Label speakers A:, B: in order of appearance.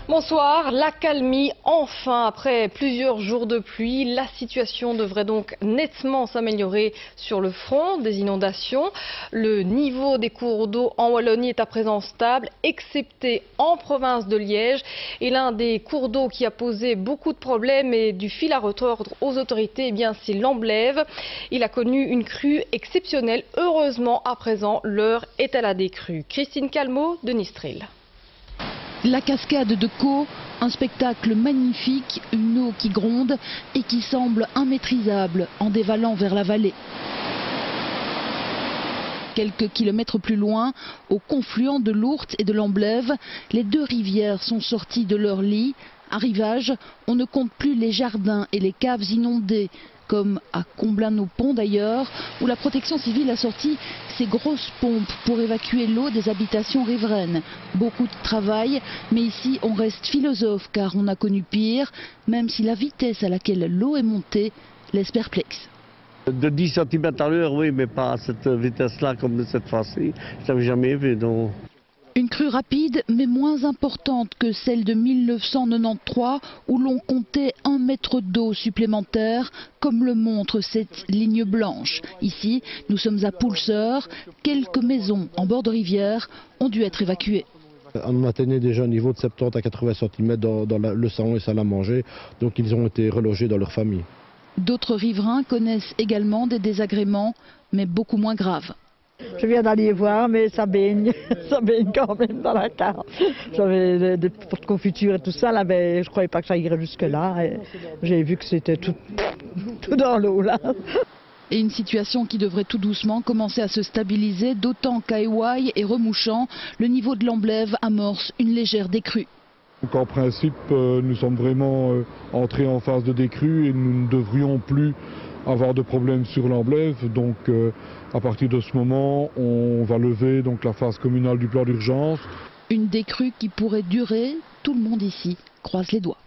A: Bonsoir, l'accalmie enfin après plusieurs jours de pluie. La situation devrait donc nettement s'améliorer sur le front des inondations. Le niveau des cours d'eau en Wallonie est à présent stable, excepté en province de Liège. Et l'un des cours d'eau qui a posé beaucoup de problèmes et du fil à retordre aux autorités, c'est l'Amblève. Il a connu une crue exceptionnelle. Heureusement, à présent, l'heure est à la décrue. Christine Calmot de Nistril.
B: La cascade de Caux, un spectacle magnifique, une eau qui gronde et qui semble immaîtrisable en dévalant vers la vallée. Quelques kilomètres plus loin, au confluent de l'Ourthe et de l'Amblève, les deux rivières sont sorties de leur lit. À Rivage, on ne compte plus les jardins et les caves inondées, comme à Comblain-au-Pont d'ailleurs, où la protection civile a sorti ses grosses pompes pour évacuer l'eau des habitations riveraines. Beaucoup de travail, mais ici on reste philosophe car on a connu pire, même si la vitesse à laquelle l'eau est montée laisse perplexe.
C: De 10 cm à l'heure, oui, mais pas à cette vitesse-là comme cette fois-ci. Je l'avais jamais vu, donc.
B: Une crue rapide, mais moins importante que celle de 1993, où l'on comptait 1 mètre d'eau supplémentaire, comme le montre cette ligne blanche. Ici, nous sommes à Poulseur. Quelques maisons en bord de rivière ont dû être évacuées.
D: On atteignait déjà un niveau de 70 à 80 cm dans le salon et salle à manger, donc ils ont été relogés dans leur famille.
B: D'autres riverains connaissent également des désagréments, mais beaucoup moins graves.
E: Je viens d'aller voir, mais ça baigne quand même dans la cave. J'avais des pots de confiture et tout ça, là, mais je ne croyais pas que ça irait jusque-là. J'ai vu que c'était tout dans l'eau, là.
B: Et une situation qui devrait tout doucement commencer à se stabiliser, d'autant qu'à Éouaille et Remouchant, le niveau de l'Amblève amorce une légère décrue.
F: Donc en principe, nous sommes vraiment entrés en phase de décrue et nous ne devrions plus avoir de problèmes sur l'Amblève. Donc à partir de ce moment, on va lever donc la phase communale du plan d'urgence.
B: Une décrue qui pourrait durer, tout le monde ici croise les doigts.